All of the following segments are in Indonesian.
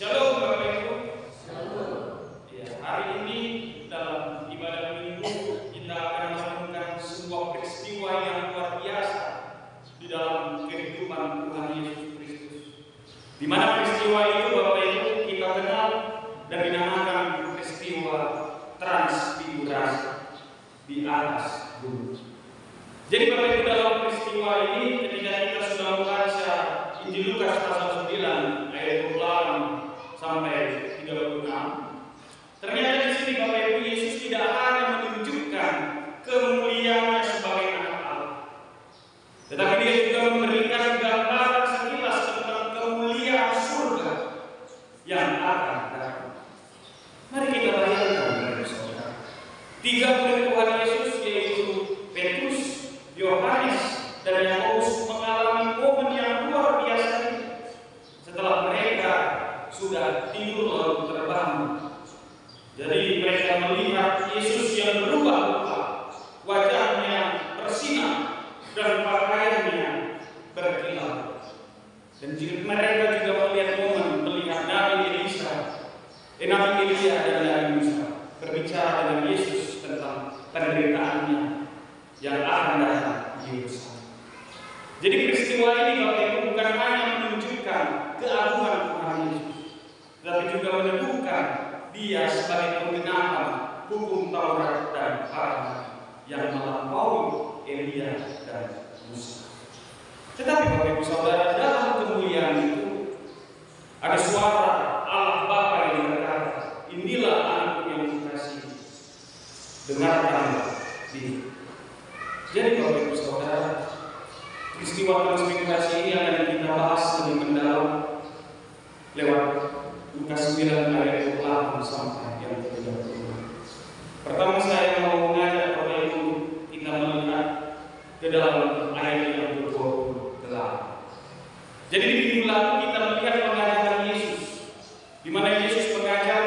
Shalom Bapak Ibu. Ya, hari ini dalam ibadah minggu kita akan merenungkan sebuah peristiwa yang luar biasa di dalam kehidupan Tuhan Yesus Kristus. Di mana peristiwa itu Bapak Ibu kita kenal dan dinamakan peristiwa transfigurasi di atas gunung. Jadi Bapak Ibu dalam peristiwa ini ketika kita sudah membaca Injil Lukas pasal 9 ayat 28 sampai 36, ternyata di sini Bapak Ibu Yesus tidak hanya menunjukkan kemuliaannya sebagai anak Allah, tetapi dia juga memberikan gambaran sekilas tentang kemuliaan surga yang akan datang. Mari kita bayangkan saudara, tiga murid Tuhan Yesus yaitu Petrus, Yohanes, dan Yakobus mengalami momen yang luar biasa ini setelah mereka sudah tidur lalu terbangun. Jadi mereka melihat Yesus yang berubah-ubah, wajahnya bersinar dan pakaiannya berkilau. Dan mereka juga melihat Nabi Elia dan Nabi Musa berbicara dengan Yesus tentang penderitaannya yang akan datang di Yerusalem. Jadi peristiwa ini Bapak Ibu bukan hanya menunjukkan keagungan Tuhan Yesus, tetapi juga meneguhkan Dia sebagai penggenapan hukum Taurat dan para nabi yang melampaui Elia dan Musa. Tetapi Bapak Ibu Saudara, dalam kemuliaan itu ada suara Allah Bapa yang berkata, "Inilah anakku yang kukasihi, dengarkanlah dia." Jadi Bapak Ibu Saudara, peristiwa transfigurasi ini akan kita bahas lebih mendalam lewat Lukas 9 ayat 28 sampai yang 30. Pertama saya mau mengajak Bapak Ibu kita melihat ke dalam ayat yang 28. Jadi di minggu lalu kita melihat pengajaran Yesus, di mana Yesus mengajar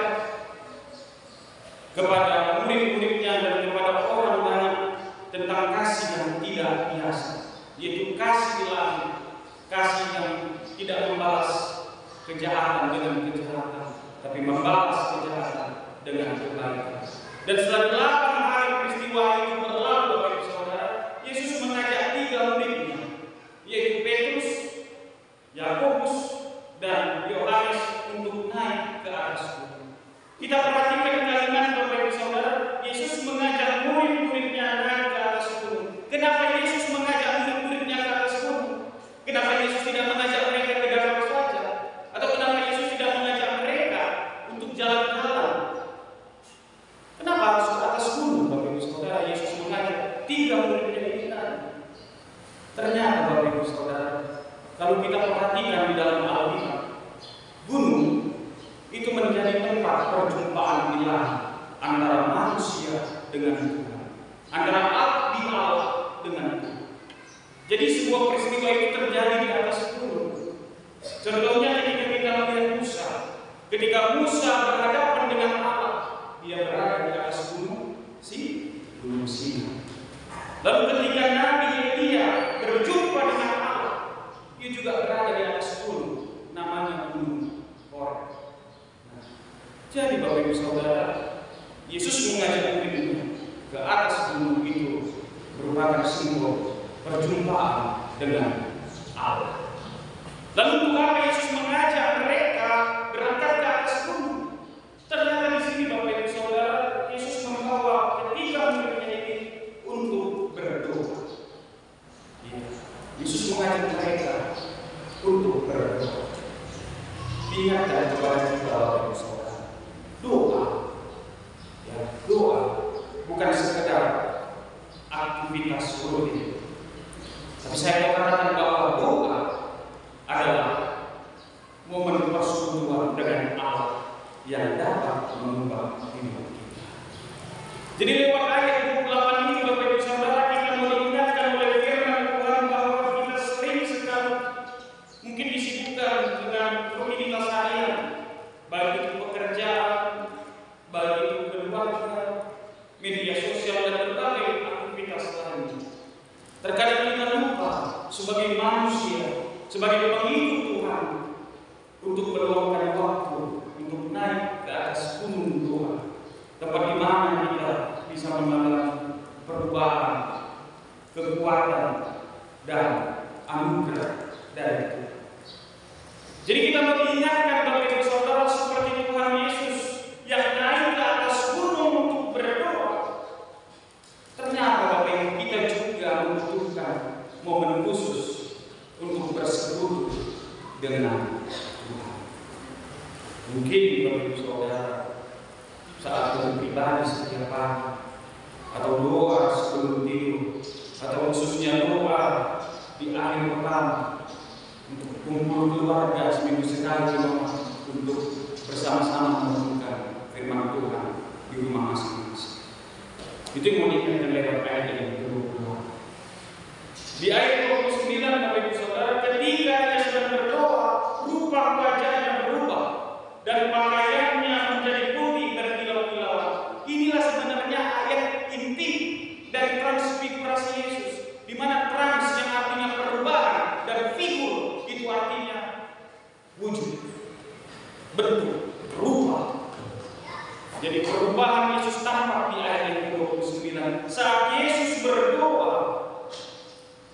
kepada murid-muridnya dan kepada orang banyak tentang kasih yang tidak biasa, yaitu kasih ilahi, kasih yang tidak membalas kejahatan dengan kejahatan, tapi membalas kejahatan dengan kebaikan. Dan setelah 8 hari peristiwa itu berlalu, Bapak Ibu Saudara, Yesus mengajak 3 muridnya, yaitu Petrus, Yakobus, dan Yohanes untuk naik ke atas gunung. Kita perhatikan kalimat Bapak Ibu Saudara, Yesus mengajak murid-muridnya naik ke atas gunung. Kenapa Yesus mengajak murid-muridnya ke atas gunung? Kenapa Yesus tidak mengajak mereka ke danau saja? Atau kenapa Yesus tidak mengajak mereka untuk jalan-jalan? Kenapa harus ke atas gunung Bapak Ibu Saudara? Yesus mengajak 3 muridnya ini tadi. Ternyata Bapak Ibu Saudara, kalau kita perhatikan di dalam Alkitab, gunung itu menjadi tempat perjumpaan ilahi antara manusia dengan Tuhan, antara abdi Allah dengan Tuhan. Jadi sebuah peristiwa itu terjadi di atas gunung. Contohnya ketika kita melihat Musa, ketika Musa berhadapan dengan Allah, dia berada di atas gunung Sinai. Lalu ketika Nabi Elia berjumpa dengan Allah, dia juga berada di atas gunung, namanya Gunung Horeb. Jadi Bapak Ibu Saudara, Yesus mengajak muridnya ke atas gunung itu merupakan simbol perjumpaan dengan Allah. Lalu mengapa Yesus mengajak mereka berangkat ke atas gunung? Ternyata di sini Bapak Ibu Saudara, Yesus membawa ketiga muridnya ini untuk berdoa. Yesus mengajak mereka untuk berdoa. Ingatkan kepada kita Bapak Ibu Saudara, doa bukan sekedar aktivitas rutin. Tapi saya katakan bahwa doa adalah momen persekutuan dengan Allah yang dapat mengubah hidup kita. Jadi lewat ayat 28 ini Bapak Ibu Saudara, kita mau diingatkan oleh firman Tuhan bahwa kita sering sekali mungkin disibukkan dengan rutinitas harian, baik itu pekerjaan, baik itu keluarga, media sosial, dan berbagai aktivitas lainnya. Terkadang kita lupa sebagai manusia, sebagai pengikut Tuhan, untuk meluangkan waktu Mungkin Bapak Ibu Saudara saat beribadah setiap pagi, atau doa sebelum tidur, atau khususnya doa di akhir pekan untuk kumpul keluarga seminggu sekali untuk bersama-sama merenungkan firman Tuhan di rumah masing-masing. Itu yang mau diingatkan lewat ayat yang kedua. Di ayat 29 Bapak Ibu Saudara, ketika dia sedang berdoa, rupa wajahnya berubah dan pakaiannya menjadi putih berkilau-kilauan. Inilah sebenarnya ayat inti dari transfigurasi Yesus, di mana trans yang artinya perubahan dan figur itu artinya wujud, bentuk, rupa. Jadi perubahan Yesus tampak di ayat yang ke-29 saat Yesus berdoa.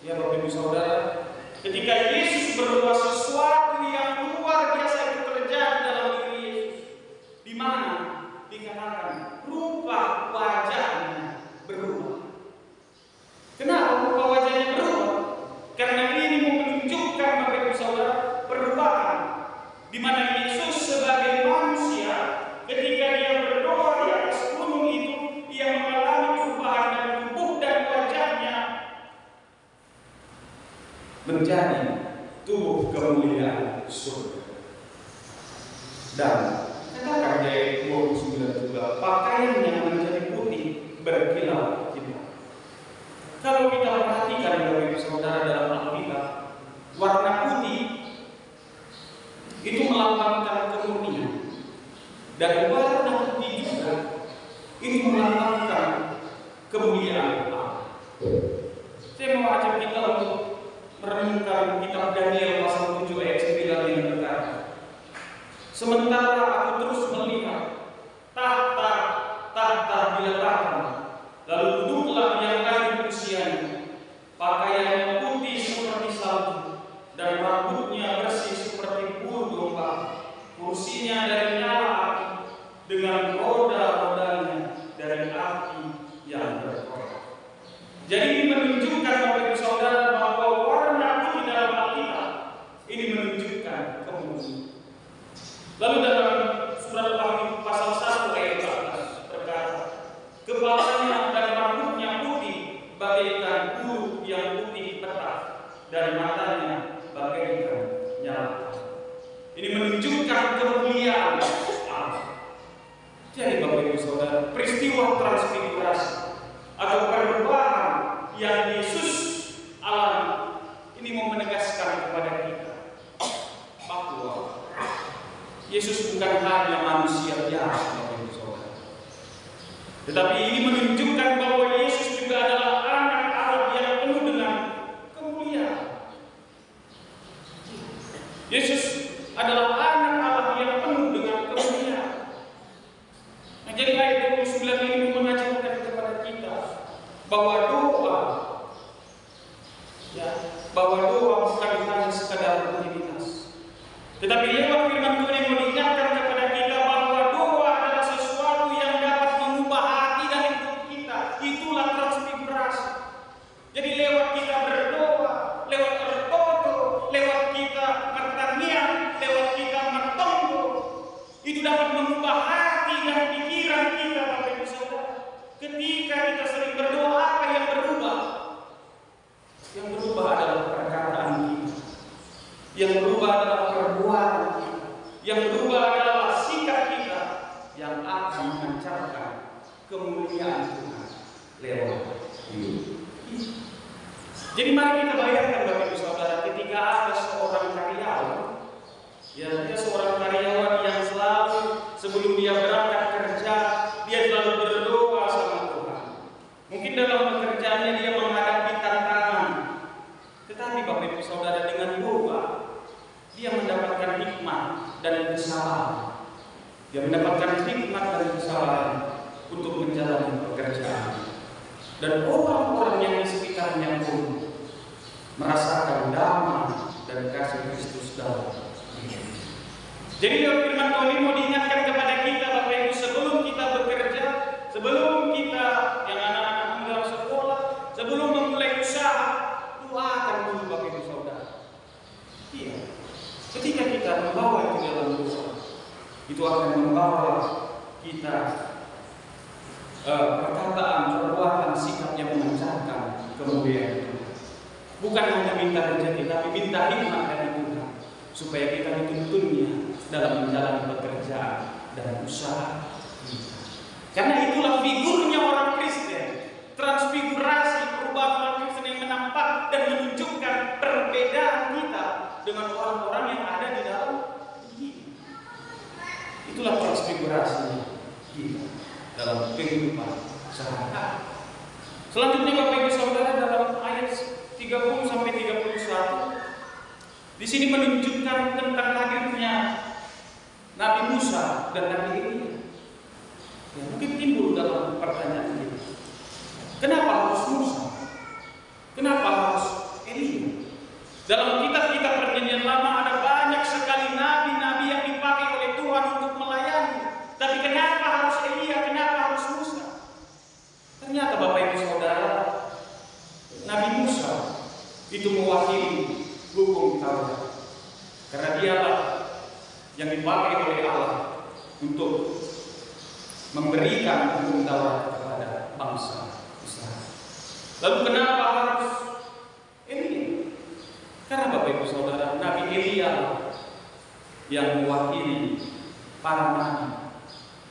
Ya Bapak Ibu Saudara, ketika Yesus berdoa, sesuatu yang luar biasa itu terjadi dalam diri Yesus, di mana dikatakan rupa wajahnya berubah. Kenapa rupa wajahnya berubah? Karena ini menunjukkan Bapak Ibu Saudara perubahan, di mana Yesus sebagai manusia ketika dia berdoa di atas gunung itu, dia mengalami perubahan dan tubuh dan wajahnya menjadi tubuh kemuliaan surga. Dan katakan di ayat 29 juga, pakaiannya menjadi putih berkilau-kilau. Kalau kita perhatikan Bapak Ibu Saudara dalam Alkitab, warna putih itu melambangkan kemurnian, dan warna putih juga itu melambangkan kemuliaan Allah. Saya mau ajak kita untuk merenungkan kitab Daniel pasal 7 ayat 9 yang berkata, sementara aku terus melihat tahta diletakkan, lalu duduklah yang lain usianya, pakaiannya putih seperti salju dan rambutnya bersih seperti bulu domba, kursinya dari nyala api dengan roda-rodanya dari api yang berkobar. Jadi ini menunjukkan Bapak Ibu Saudara bahwa warna putih dalam Alkitab ini menunjukkan kemuliaan. Lalu dalam surat Al-Wahyu pasal 1 ayat 14 berkata, kepalanya dan rambutnya putih bagaikan bulu yang putih petak dan matanya bagaikan nyala. Ini menunjukkan kemuliaan Allah. Jadi Bapak Ibu Saudara, peristiwa transfigurasi atau perubahan yang Yesus alami ini mau menegaskan kepada kita bahwa Yesus bukan hanya manusia biasa, Bapak Ibu Saudara, tetapi ini menunjukkan bahwa Yesus juga adalah anak Allah yang penuh dengan kemuliaan. Yesus adalah anak Allah yang penuh dengan kemuliaan. Nah, jadi ayat 29 ini mengajarkan kepada kita bahwa doa bukan hanya sekadar rutinitas, tetapi lewat firman Tuhan yang mengingatkan kepada kita bahwa doa adalah sesuatu yang dapat mengubah hati dan hidup kita. Itulah transfigurasi. Jadi lewat kita berdoa, lewat berfoto, lewat kita bertanian, lewat kita bertonggo, itu dapat mengubah hati dan pikiran kita, Bapak Ibu Saudara. Ketika kita sering berdoa, apa yang berubah? Yang berubah adalah perkataan kita, yang berubah adalah perbuatan kita, yang berubah adalah sikap kita yang akan memancarkan kemuliaan Tuhan lewat hidup. Jadi mari kita bayangkan Bapak Ibu Saudara, ketika ada seorang karyawan, dia seorang karyawan yang selalu sebelum dia berangkat kerja, dia selalu berdoa sama Tuhan. Mungkin dalam pekerjaannya dia menghadapi tantangan, tetapi Bapak Ibu Saudara, dengan doa dia mendapatkan hikmat dan kesabaran. Dia mendapatkan hikmat dan kesabaran untuk menjalani pekerjaan. Dan orang-orang yang di sekitarnya pun merasakan damai dan kasih Kristus dalam diri. Jadi firman Tuhan ini mau diingatkan kepada kita, Bapak Ibu, sebelum kita bekerja, sebelum kita yang anak-anak muda sekolah, sebelum memulai usaha, doakan dulu Bapak Ibu Saudara. Iya. Ketika kita membawa itu dalam doa, itu akan membawa kita perkataan, perbuatan, sikap yang memancarkan kemuliaan Tuhan. Bukan hanya minta rezeki, tapi minta hikmat dari Tuhan supaya kita dituntunnya dalam menjalani pekerjaan dan usaha kita. Karena itulah figurnya orang Kristen, transfigurasi perubahan orang Kristen yang menampak dan menunjukkan perbedaan kita dengan orang-orang yang ada di dalam ini. Itulah transfigurasi kita dalam kehidupan sehari-hari. Selanjutnya Bapak Ibu Saudara, dalam ayat 30 sampai 31 di sini menunjukkan tentang hadirnya Nabi Musa dan Nabi Elia. Ya, mungkin timbul dalam pertanyaan kita, kenapa harus Musa? Kenapa harus Elia? Dalam kitab-kitab Perjanjian Lama ada banyak sekali nabi-nabi yang dipakai oleh Tuhan untuk melayani. Tapi kenapa harus Elia? Kenapa harus Musa? Ternyata Bapak Ibu Saudara, Nabi Musa itu mewakili hukum Taurat. Karena dialah yang dipakai oleh Allah untuk memberikan hukum Taurat kepada bangsa Israel. Lalu kenapa harus Elia? Karena Bapak Ibu Saudara, Nabi Elia yang mewakili para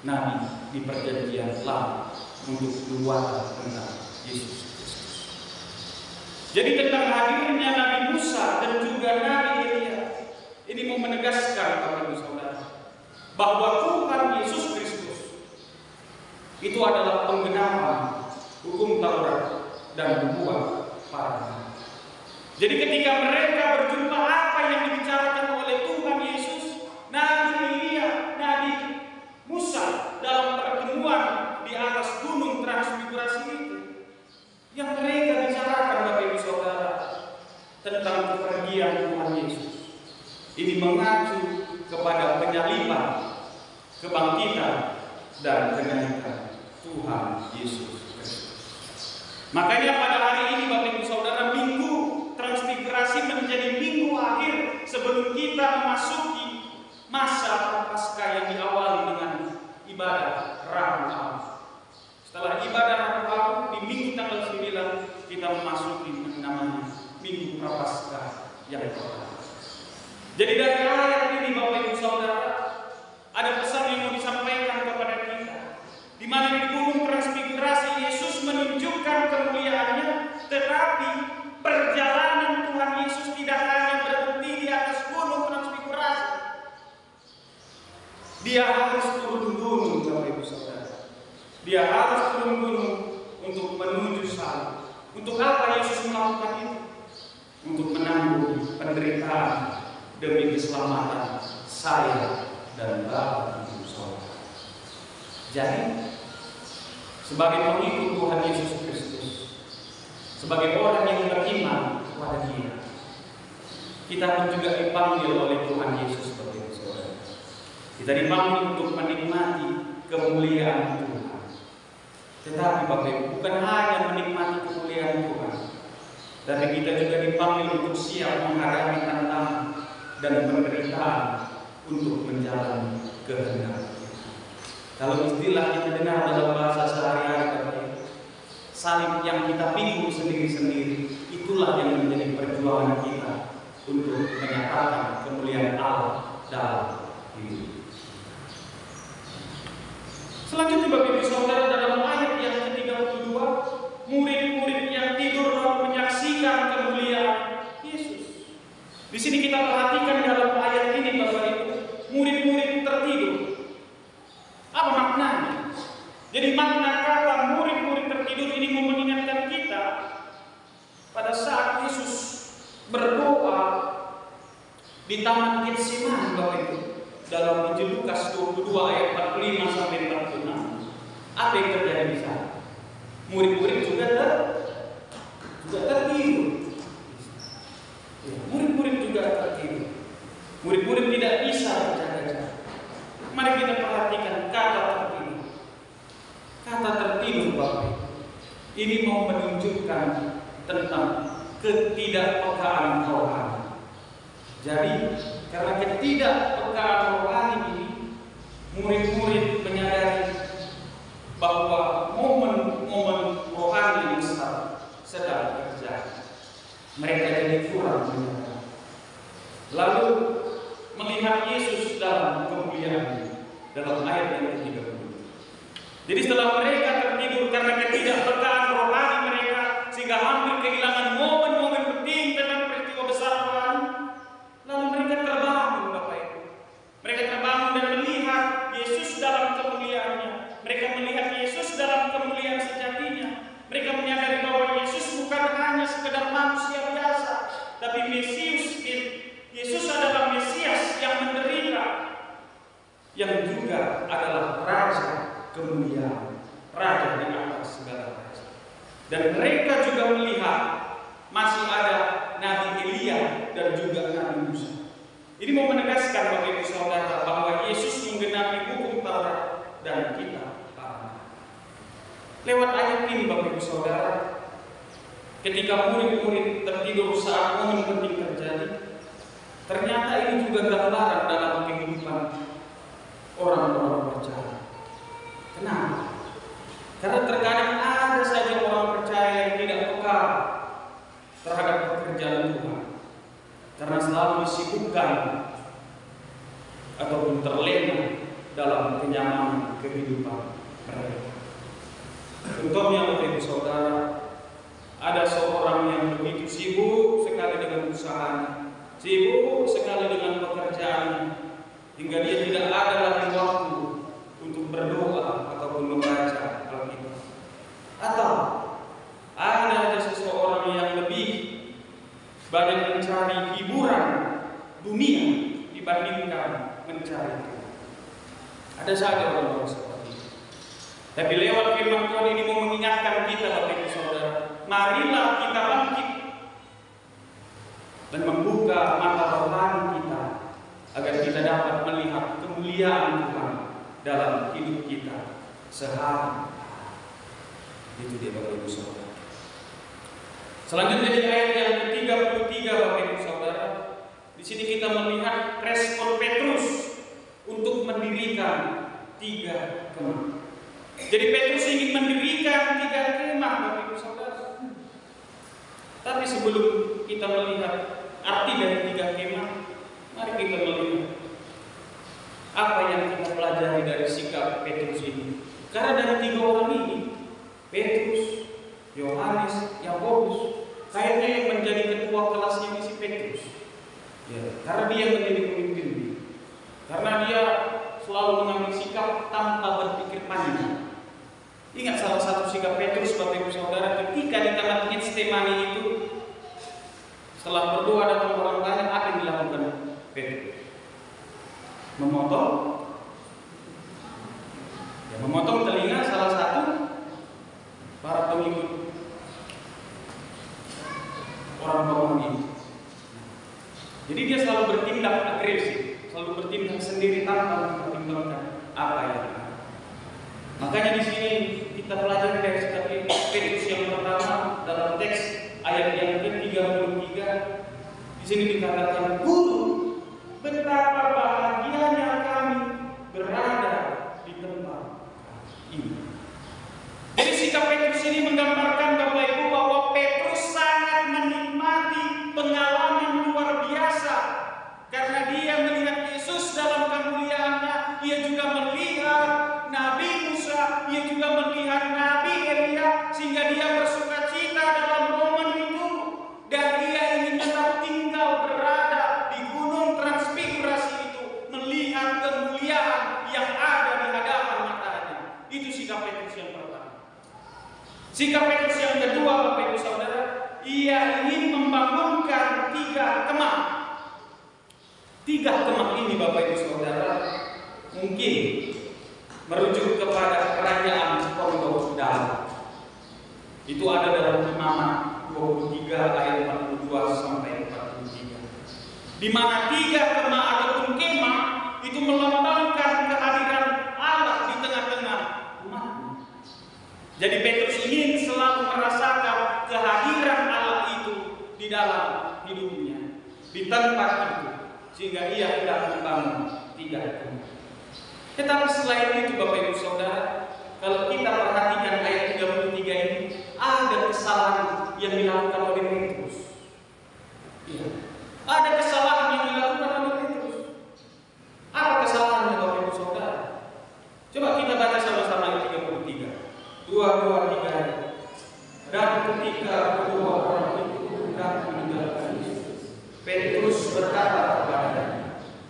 nabi di Perjanjian Lama untuk berwata tentang Yesus Kristus. Jadi tentang hadirnya Nabi Musa dan juga Nabi Elia, ini mau menegaskan Bapak Ibu Saudara bahwa Tuhan Yesus Kristus itu adalah penggenapan hukum Taurat dan nubuat para nabi. Jadi ketika mereka berjumpa apa yang dibicarakan oleh Tuhan Yesus, Nabi Elia, Nabi Musa dalam pertemuan di atas gunung transfigurasi itu, yang mereka bicarakan Bapak Ibu Saudara tentang kepergian Tuhan Yesus. Ini mengacu kepada penyaliban, kebangkitan, dan kenaikan Tuhan Yesus Kristus. Makanya pada hari ini Bapak Ibu Saudara, Minggu Transfigurasi menjadi minggu akhir sebelum kita memasuki masa Prapaskah yang diawali dengan ibadah Rabu Abu. Setelah ibadah Rabu Abu di minggu tanggal 9 kita memasuki namanya Minggu Prapaskah yang pertama. Jadi dari ayat ini Bapak Ibu Saudara, ada pesan yang mau disampaikan kepada kita, di mana di gunung Transfigurasi Yesus menunjukkan kemuliaannya, tetapi perjalanan Tuhan Yesus tidak hanya berhenti di atas gunung Transfigurasi. Dia harus turun gunung, Bapak Ibu Saudara. Dia harus turun gunung untuk menuju salib. Untuk apa Yesus melakukan itu? Untuk menanggung penderitaan demi keselamatan saya dan Bapak Ibu Saudara. Jadi, sebagai pengikut Tuhan Yesus Kristus, sebagai orang yang beriman kepada Dia, kita pun juga dipanggil oleh Tuhan Yesus sebagai saudara. Kita dipanggil untuk menikmati kemuliaan Tuhan. Tetapi Bapak Ibu, bukan hanya menikmati kemuliaan Tuhan, tapi kita juga dipanggil untuk siap menghadapi tantangan dan penderitaan untuk menjalani kehendak. Kalau istilah kita dengar dalam bahasa sehari-hari, Bapak Ibu, salib yang kita pikul sendiri-sendiri, itulah yang menjadi perjuangan kita untuk menyatakan kemuliaan Allah dalam hidup. Selanjutnya Bapak Ibu Saudara, dalam ayat yang ke-32, murid-murid yang tidur lalu menyaksikan kemuliaan Yesus. Di sini kita perhatikan dalam ayat ini Bapak Ibu, murid-murid tertidur. Apa maknanya? Jadi makna kata murid-murid tertidur ini mau mengingatkan kita pada saat Yesus berdoa di Taman Getsemani, Bapak Ibu, dalam Injil Lukas 22 ayat 45 sampai 46. Apa yang terjadi di sana? Murid-murid juga tertidur. Ya, murid-murid juga tertidur. Murid-murid tidak bisa berjaga-jaga. Mari kita perhatikan kata tertidur. Kata tertidur, Bapak Ibu, ini mau menunjukkan tentang ketidakpekaan rohani. Jadi karena ketidakpekaan rohani ini, murid-murid menyadari bahwa momen-momen rohani yang besar sedang terjadi. Mereka jadi kurang menyadari. Lalu melihat Yesus dalam kemuliaan dalam ayat yang ke-30. Jadi setelah mereka tertidur karena ketidakpekaan rohani mereka, sehingga hampir kehilangan momen-momen penting tentang peristiwa besar rohani, lalu mereka terbangun, Bapak Ibu. Mereka terbangun dan melihat Yesus dalam kemuliaannya. Mereka melihat Yesus dalam kemuliaan sejatinya. Mereka menyadari bahwa Yesus bukan hanya sekedar manusia biasa, tapi Mesius. Yesus adalah Mesias yang menderita, yang juga adalah Raja kemuliaan, Raja di atas segala raja. Dan mereka juga melihat masih ada Nabi Elia dan juga Nabi Musa. Ini mau menegaskan Bapak Ibu Saudara bahwa Yesus menggenapi hukum Taurat dan kita. Lewat ayat ini Bapak Ibu Saudara, ketika murid-murid tertidur saat momen penting terjadi, ternyata ini juga gambaran dalam kehidupan orang-orang percaya. Kenapa? Karena terkadang ada saja orang percaya yang tidak peka terhadap pekerjaan Tuhan, karena selalu disibukkan ataupun terlena dalam kenyamanan kehidupan mereka. Contohnya Bapak Ibu Saudara, ada seorang yang begitu sibuk sekali dengan usahanya, sibuk sekali dengan pekerjaannya, hingga dia tidak ada lagi waktu untuk berdoa ataupun membaca Alkitab. Atau ada seseorang yang lebih banyak mencari hiburan dunia dibandingkan mencari Tuhan. Ada saja orang-orang seperti itu. Tapi lewat firman Tuhan ini mau mengingatkan kita Bapak Ibu Saudara, marilah kita bangkit dan membuka mata rohani kita agar kita dapat melihat kemuliaan Tuhan dalam hidup kita sehari. Itu dia Bapak Ibu Saudara. Selanjutnya di ayat yang ke-33 Bapak Ibu Saudara, di sini kita melihat respon Petrus untuk mendirikan 3 kemah. Jadi Petrus ingin mendirikan 3 kemah Bapak Ibu Saudara. Tapi sebelum kita melihat arti dari 3 kemah, mari kita melihat apa yang kita pelajari dari sikap Petrus ini. Karena dari 3 orang ini, Petrus, Yohanes, Yakobus, kayaknya yang menjadi ketua kelasnya si Petrus. Ya, karena dia menjadi pemimpin. Karena dia selalu mengambil sikap tanpa berpikir panjang. Ingat salah satu sikap Petrus Bapak Ibu Saudara, ketika di tengah Getsemani itu, setelah berdoa datang orang banyak, apa yang dilakukan Petrus? Memotong telinga salah satu para pengikut orang bawah ini. Jadi dia selalu bertindak agresif, selalu bertindak sendiri tanpa mempertimbangkan apa yang ada. Makanya di sini kita pelajari dari sikap Petrus yang pertama dalam teks ayat yang ke-33. Di sini dikatakan, "Guru, betapa bahagianya kami berada di tempat ini." Jadi sikap Petrus ini menggambarkan Bapak Ibu bahwa Petrus sangat menikmati pengalaman luar biasa karena dia melihat Yesus dalam kemuliaannya. Ia juga melihat Nabi Musa, ia juga melihat Nabi Elia, sehingga dia bersukacita dalam momen itu, dan ia ingin tetap tinggal berada di gunung transfigurasi itu, melihat kemuliaan yang ada di hadapan matanya. Itu sikap Petrus yang pertama. Sikap Petrus yang kedua Bapak Ibu Saudara, ia ingin membangunkan 3 kemah. 3 kemah ini Bapak Ibu Saudara mungkin merujuk kepada kerajaan Pondok Dalam. Itu ada dalam Imamat 23 ayat 42 sampai 43. Di mana 3 kemah ataupun kemah itu melambangkan kehadiran Allah di tengah-tengah umatnya. Jadi Petrus ingin selalu merasakan kehadiran Allah itu di dalam hidupnya, di tempat itu, sehingga ia hendak membangun 3 kemah. Tetapi selain itu Bapak Ibu Saudara, kalau kita perhatikan ayat 33 ini, ada kesalahan yang dilakukan oleh Petrus. Ya. Ada kesalahan yang dilakukan oleh Petrus. Apa kesalahannya Bapak Ibu Saudara? Coba kita baca sama-sama ayat 33. 2, 3 ayat. Dan ketika kedua orang itu hendak meninggalkan Yesus, Petrus berkata kepadanya,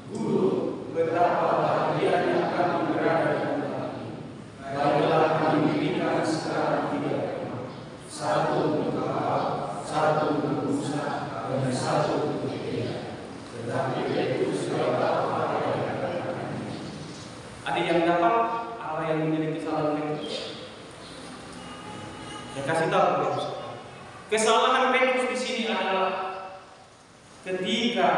Guru, betapa bahagianya kami berada di tempat ini. Baiklah kami dirikan sekarang 3 kemah, 1 untuk kapal, 1 untuk Musa, dan 1 untuk Elia. Tetapi Petrus tidak tahu apa yang dikatakannya. Ada yang dapat apa yang menjadi kesalahan Petrus? Saya kasih tahu Petrus. Kesalahan Petrus di sini adalah ketika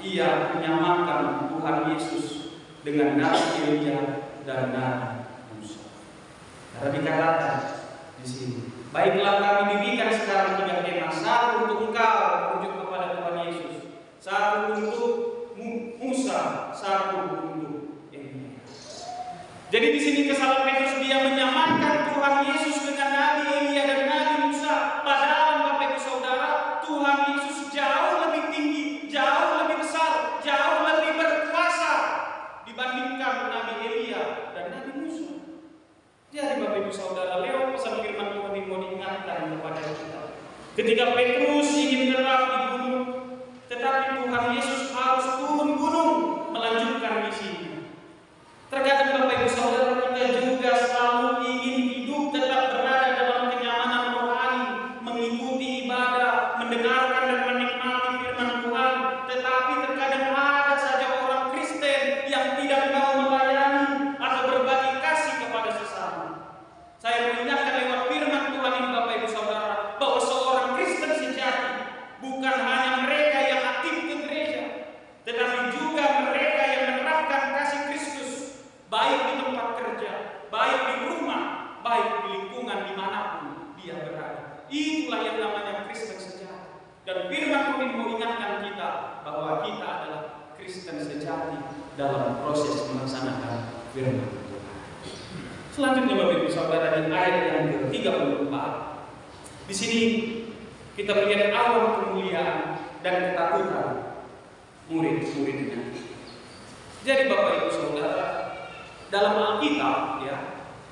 ia menyamakan Tuhan Yesus dengan Nabi Elia dan Nabi Musa. Karena dikatakan di sini, baiklah kami dirikan sekarang 3 kemah, 1 untuk engkau merujuk kepada Tuhan Yesus, 1 untuk Musa, 1 untuk Elia. Jadi di sini kesalahan Petrus, dia menyamakan Tuhan Yesus dengan Nabi Elia dan Nabi Musa. Padahal Bapak Ibu Saudara, Tuhan Yesus jauh lebih tinggi, jauh lebih besar, jauh lebih berkuasa dibandingkan Nabi Elia dan Nabi Musa. Jadi Bapak Ibu Saudara, lewat pesan firman Tuhan ini mau diingatkan kepada kita. Ketika Petrus ingin tetap di gunung, tetapi Tuhan Yesus harus turun gunung melanjutkan misinya. Terkadang Bapak Ibu Saudara, kita juga selalu ingin hidup tetap berada dalam kenyamanan rohani, mengikuti ibadah, mendengarkan dan menikmati firman Tuhan. Tetapi terkadang ada saja orang Kristen yang tidak mau melayani atau berbagi kasih kepada sesama. Saya mengingatkan lewat firman Tuhan ini Bapak Ibu Saudara, bahwa seorang Kristen sejati bukan hanya mereka yang aktif ke gereja, tetapi juga mereka yang menerapkan kasih Kristus, baik di tempat kerja, baik di rumah, baik di lingkungan dimanapun dia berada. Itulah yang namanya Kristen sejati. Dan firman Tuhan mengingatkan kita bahwa kita adalah Kristen sejati dalam proses melaksanakan firman Tuhan. Selanjutnya Bapak Ibu Saudara, di ayat yang ke-34. Di sini kita melihat awan kemuliaan dan ketakutan murid-muridnya. Jadi Bapak Ibu Saudara, dalam Alkitab ya,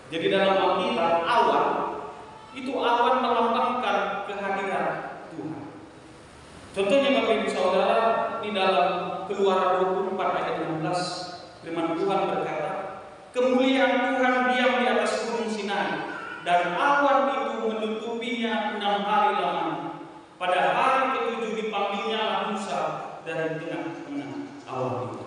jadi dalam Alkitab awan itu awan melambangkan kehadiran Tuhan. Contohnya Bapak Ibu Saudara, di dalam Keluaran 24 ayat 16, firman Tuhan berkata, kemuliaan Tuhan diam di atas gunung Sinai, dan awan itu menutupinya 6 hari lamanya. Pada hari ke-7 dipanggilnya Musa dari tengah-tengah awan itu.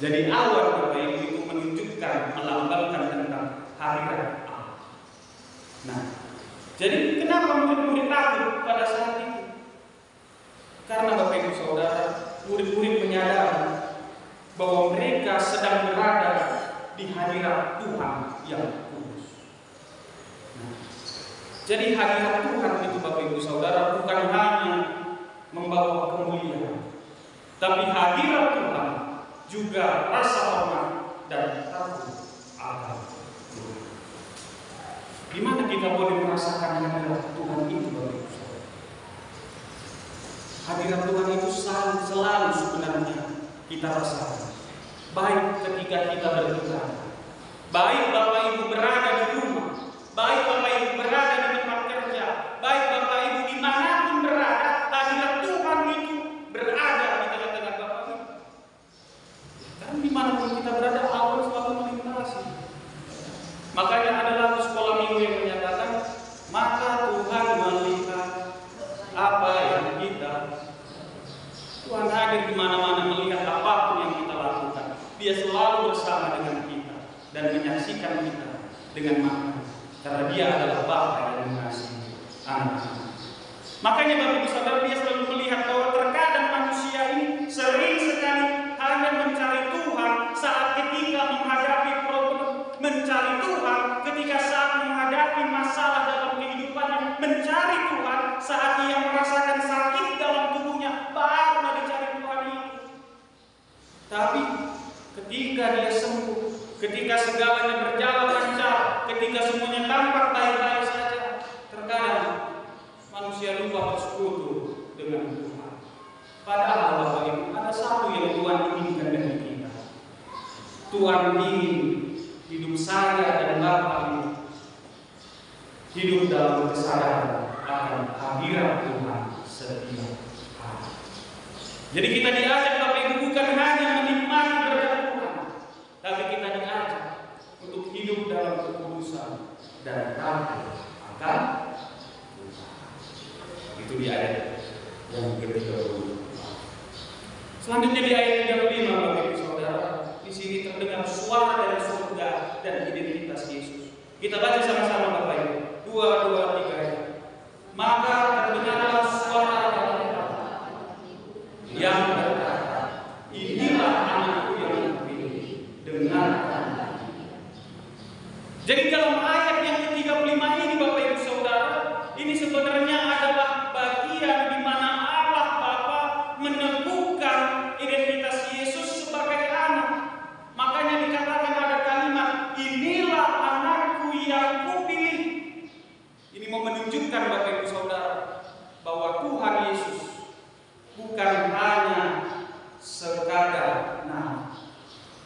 Jadi awan Bapak Ibu itu menunjukkan, melambangkan tentang hadirat Allah. Nah, jadi kenapa murid-murid takut pada saat itu? Karena Bapak Ibu Saudara, murid-murid menyadari bahwa mereka sedang berada di hadirat Tuhan yang kudus. Nah, jadi hadirat Tuhan itu Bapak Ibu Saudara bukan hanya membawa kemuliaan, tapi hadirat Tuhan juga rasa hormat dan takut akan Tuhan. Di mana kita boleh merasakan hadirat Tuhan itu Bapak Ibu Saudara? Hadirat Tuhan itu selalu sebenarnya kita rasakan. Baik ketika kita berdoa, baik Bapak Ibu berada di rumah, baik Bapak Ibu berada di tempat kerja, baik Bapak Ibu dimanapun berada, hadirat Tuhan itu berada di tengah-tengah Bapak Ibu. Dan dimanapun kita berada, Allah selalu melintasi. Makanya ada lagu sekolah minggu yang menyatakan, maka Tuhan melihat apa yang kita. Tuhan hadir di mana-mana melihat apapun yang kita lakukan. Dia selalu bersama dengan kita dan menyaksikan kita dengan mata. Karena Dia adalah Bapa yang mengasihi anak. Makanya Bapak Ibu Saudara, Dia selalu melihat bahwa terkadang manusia ini sering sekali hanya mencari Tuhan saat ketika menghadapi problem, mencari Tuhan ketika saat menghadapi masalah dalam kehidupannya, mencari Tuhan saat ia merasakan sakit dalam tubuhnya, barulah dicari Tuhan itu. Tapi ketika dia sembuh, ketika segalanya berjalan lancar, ketika semuanya tampak baik-baik saja, terkadang manusia lupa bersekutu dengan Tuhan. Padahal Bapak Ibu, ada satu yang Tuhan inginkan dari kita. Tuhan ingin hidup saya dan Bapak ini hidup dalam kesadaran akan hadirat Tuhan setiap hari. Jadi kita diajak Bapak Ibu bukan hanya menikmati berkat Tuhan, tapi kita diajak untuk hidup dalam kekudusan dan taat akan Tuhan. Itu di ayat yang ke-30. Selanjutnya di ayat 35, Bapak Ibu Saudara, di sini terdengar suara dari surga dan identitas Yesus. Kita baca sama-sama Bapak Ibu. 2, 2, 3 ya. Maka terdengarlah suara dari Allah yang berkata, inilah anakku yang kupilih, dengarkan. Jadi dalam ayat yang ke-35 ini Bapak Ibu Saudara, ini sebenarnya adalah bagian di mana Allah Bapa meneguhkan identitas Yesus sebagai anak. Makanya dikatakan ada kalimat, inilah anakku yang kupilih. Ini mau menunjukkan Bapak Ibu Saudara bahwa Tuhan Yesus bukan hanya sekadar nama.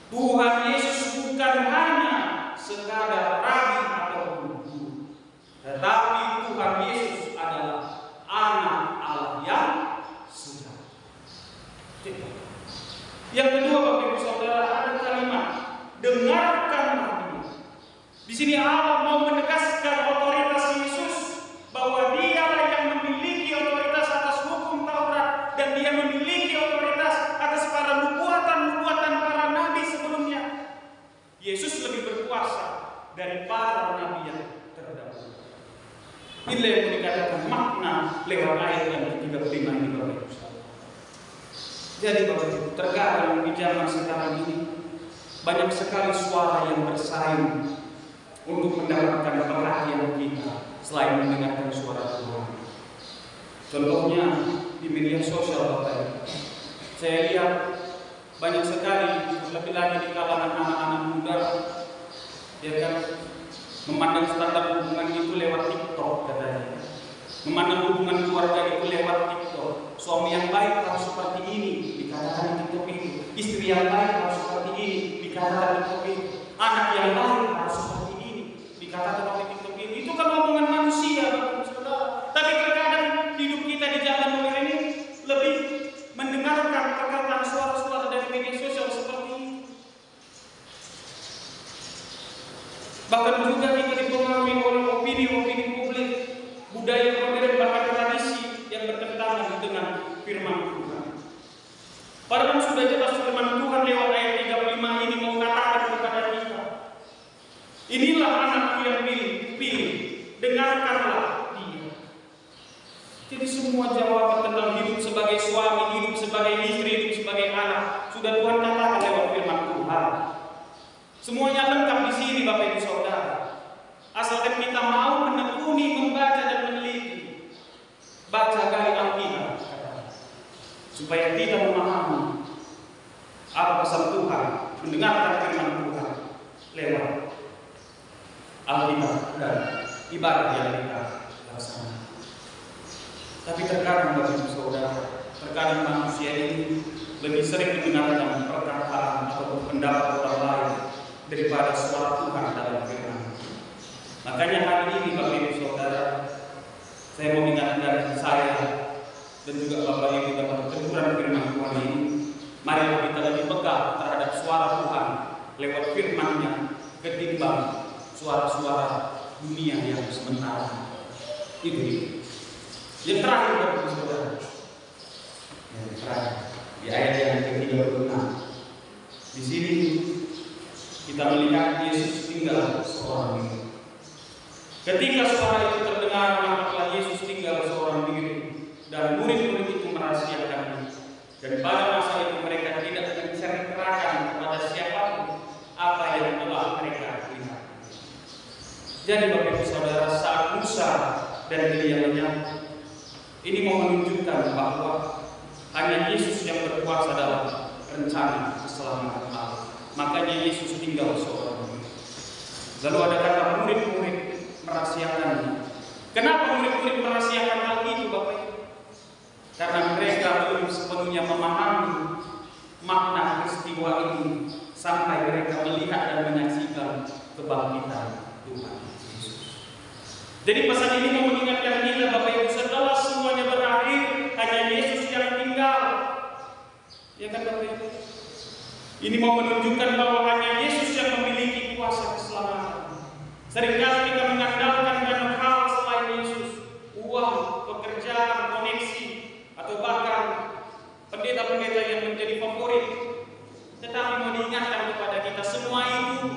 Tuhan Yesus bukan hanya sekadar rabi atau guru, tetapi Tuhan Yesus adalah anak Allah yang sejati. Yang kedua Bapak Ibu Saudara, ada kalimat dengarkanlah dia. Di sini Allah mau menegaskan otoritas Yesus bahwa dialah yang memiliki otoritas atas hukum Taurat dan dia memiliki otoritas atas para nubuatan-nubuatan para nabi sebelumnya. Yesus lebih berkuasa dari para nabi yang terdahulu. Inilah yang dikatakan makna lewat ayat yang ke-35 ini Bapak Ibu Saudara. Jadi Bapak Ibu, terkadang di zaman sekarang ini banyak sekali suara yang bersaing untuk mendapatkan perhatian kita selain mendengarkan suara Tuhan. Contohnya di media sosial Bapak Ibu, saya lihat banyak sekali, lebih lagi di kalangan anak-anak muda, ya kan, memandang standar hubungan itu lewat TikTok katanya. Memandang hubungan keluarga itu lewat TikTok. Suami yang baik harus seperti ini, dikatakan di TikTok itu. Istri yang baik harus seperti ini, dikatakan di TikTok itu. Anak yang baik harus seperti ini, dikatakan oleh TikTok itu. Itu kan omongan manusia, Bapak Saudara. Tapi terkadang hidup kita di zaman modern ini lebih mendengarkan perkataan suara-suara dari media sosial seperti ini. Bahkan juga kita dipengaruhi oleh opini-opini publik, budaya modern, bahkan tradisi yang bertentangan dengan firman Tuhan. Padahal sudah jelas firman Tuhan lewat ayat 35 ini mau katakan kepada kita, inilah anakku yang pilih, dengarkanlah dia. Jadi semua jawaban tentang hidup sebagai suami, hidup sebagai istri, hidup sebagai anak sudah Tuhan katakan lewat firman Tuhan. Semuanya lengkap di sini Bapak Ibu Saudara. Asalkan kita mau menekuni, membaca dan meneliti. Baca dari Alkitab supaya kita memahami apa pesan Tuhan, mendengarkan firman Tuhan lewat Alkitab dan ibadah yang kita laksanakan. Tapi terkadang Bapak Ibu Saudara, terkadang manusia ini lebih sering mendengarkan perkataan atau pendapat orang lain daripada suara Tuhan dalam firman. Makanya hari ini Bapak Ibu Saudara, saya mau mengingatkan saya dan juga Bapak Ibu dalam keteguran firman Tuhan ini, marilah kita lebih peka terhadap suara Tuhan lewat firman-Nya ketimbang suara-suara dunia yang sementara. Itu. Yang terakhir Bapak Ibu Saudara, yang terakhir di ayat yang ke-36. Di sini kita melihat Yesus tinggal seorang diri. Ketika suara itu terdengar, maka Yesus tinggal seorang diri dan murid-murid itu merahasiakannya. Dan pada masa itu mereka tidak menceritakan kepada siapapun apa yang telah mereka lihat. Jadi Bapak Ibu Saudara, saat Musa dan Elia menyambut, ini mau menunjukkan bahwa hanya Yesus yang berkuasa dalam rencana keselamatan Allah. Makanya Yesus tinggal seorang Lalu ada kata murid-murid merahasiakannya. Kenapa murid-murid merahasiakan hal itu, Bapak Ibu? Karena mereka belum sepenuhnya memahami makna peristiwa ini sampai mereka melihat dan menyaksikan kebangkitan Tuhan Yesus. Jadi pesan ini mau mengingatkan kita, Bapak Ibu, setelah semuanya berakhir, hanya Yesus yang tinggal. Ya kan, Bapak Ibu? Ini mau menunjukkan bahwa hanya Yesus yang memiliki kuasa keselamatan. Seringkali kita mengandalkan banyak hal selain Yesus, uang, pekerjaan, koneksi, atau bahkan pendeta-pendeta yang menjadi favorit. Tetapi mau diingatkan kepada kita, semua itu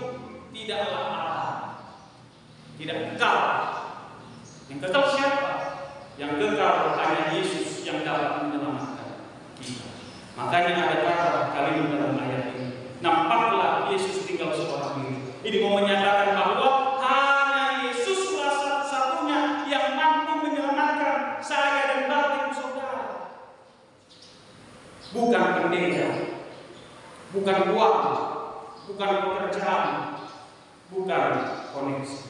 tidaklah Allah, tidak kekal. Yang kekal siapa? Yang kekal hanya Yesus yang dapat menyelamatkan kita. Makanya ada kata kalimat dalam ayat ini, nampaklah Yesus tinggal seorang diri. Ini mau menyatakan bahwa hanya Yesuslah satu-satunya yang mampu menyelamatkan saya dan Bapak Ibu Saudara. Bukan pendeta, bukan uang, bukan pekerjaan, bukan koneksi,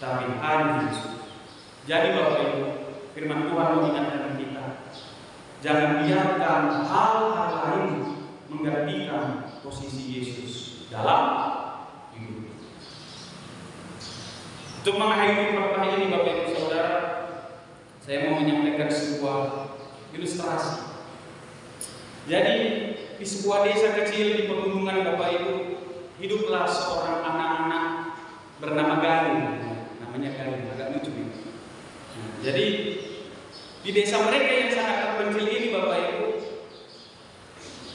tapi hanya Yesus. Jadi Bapak Ibu, firman Tuhan mengingatkan kita, jangan biarkan hal-hal lain menggantikan posisi Yesus dalam hidup. Untuk mengakhiri pertemuan ini, Bapak Ibu Saudara, saya mau menyampaikan sebuah ilustrasi. Jadi di sebuah desa kecil di pegunungan, Bapak Ibu, hiduplah seorang anak-anak bernama Galih. Namanya Galih, agak lucu nih. Jadi di desa mereka yang sangat terpencil ini, Bapak Ibu,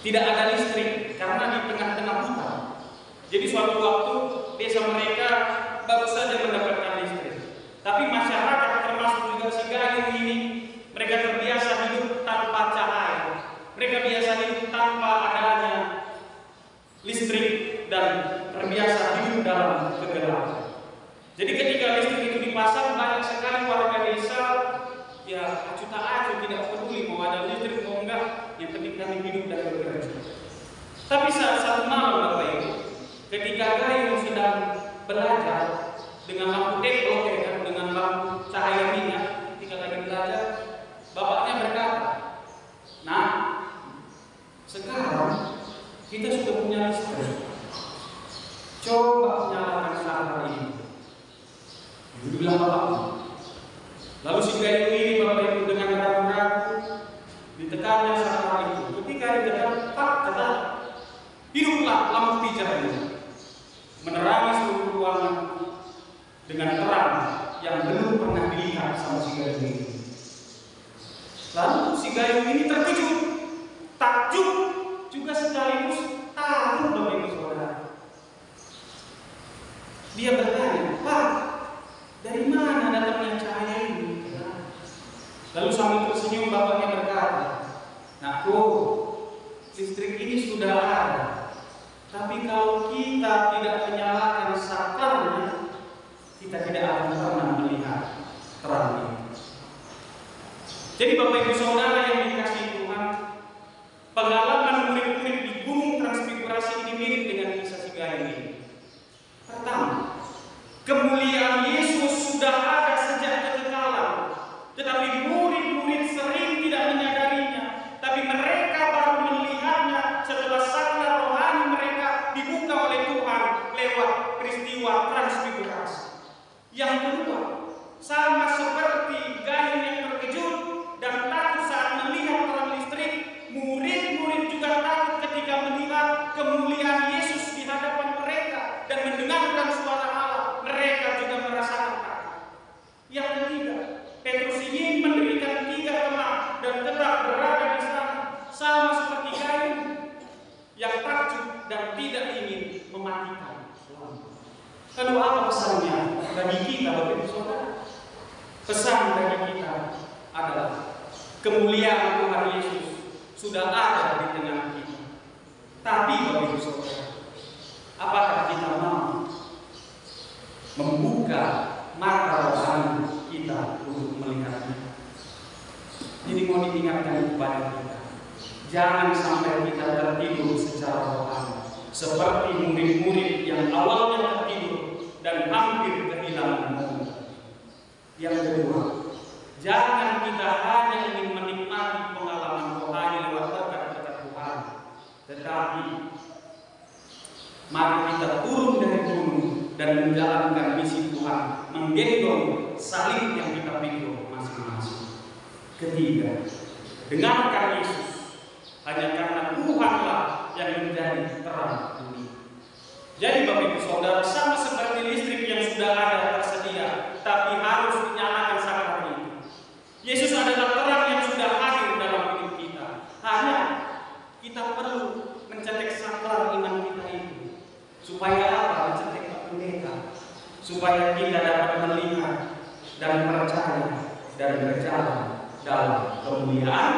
tidak ada listrik karena di tengah-tengah hutan. Jadi suatu waktu desa mereka baru saja mendapatkan listrik. Tapi masyarakat termasuk juga si Galih ini, mereka terbiasa hidup tanpa cahaya. Mereka biasa hidup tanpa adanya listrik dan terbiasa hidup dalam kegelapan. Jadi ketika listrik itu dipasang, banyak sekali warga desa ya acuh tak acuh, tidak peduli mau ada listrik mau enggak, yang penting kami hidup dan bekerja. Tapi saat satu malam, Bapak Ibu, ketika Gayung sedang belajar dengan lampu teplok, ya kan, dengan lampu cahaya minyak, ketika lagi belajar, bapaknya berkata, "Nah, sekarang kita sudah punya listrik. Coba nyalakan saklar ini." Itu bilang bapaknya. Lalu si Gayung ini, Bapak Ibu, dengan ragu-ragu ditekannya saklar itu. Ketika ditekan, "Pak," kata, "hiduplah lampu pijar ini, menerangi seluruh ruangan dengan terang yang belum pernah dilihat sama si Gayung ini." Lalu si Gayung ini terkejut, takjub, juga sekaligus takut, Bapak Ibu Saudara. Dia bertanya, "Pak, dari mana datangnya cahaya ini?" Lalu sambil tersenyum bapaknya berkata, "Nakku, listrik ini sudah ada. Tapi kalau kita tidak menyalakan saklarnya, kita tidak akan pernah melihat terang ini." Jadi Bapak Ibu Saudara yang dikasihi Tuhan, pengalaman murid-murid di Gunung Transfigurasi ini mirip dengan kisah si Gayung ini. Pertama, kemuliaan Yesus sudah ada sejak kekekalan, tetapi murid-murid sering tidak menyadarinya. Tapi mereka baru melihatnya setelah saklar rohani mereka dibuka oleh Tuhan lewat peristiwa transfigurasi. Yang kedua, sama seperti Gayung yang terkejut dan takut saat melihat terang listrik, murid-murid juga takut ketika melihat kemuliaan Yesus di hadapan mereka dan mendengarkan suara Allah. Mereka juga merasakan takut. Yang ketiga, Petrus ingin mendirikan 3 kemah dan tetap berada di sana, sama seperti Gayung yang takjub dan tidak ingin mematikan lampu. Lalu apa pesannya bagi kita, Bapak Ibu Saudara? Pesan bagi kita adalah kemuliaan Tuhan Yesus sudah ada di tengah kita. Tapi Bapak Ibu Saudara, apakah kita mau membuka mata rohani kita untuk melihatnya? Jadi mau diingatkan kepada kita, jangan sampai kita tertidur secara rohani seperti murid-murid yang awalnya tertidur dan dan menjalankan misi Tuhan, menggendong salib yang kita pikul masing-masing. Ketiga, dengarkan Yesus. Hanya karena Tuhanlah yang menjadi terang dunia. Jadi Bapak Ibu Saudara, sama seperti listrik yang sudah ada tersedia, tapi harus dinyalakan saklar itu. Yesus adalah terang yang sudah hadir dalam hidup kita. Hanya kita perlu mencetek saklar iman kita itu. Supaya apa? Mencetek pendeta. Supaya kita dapat melihat dan percaya dan berjalan dalam kemuliaan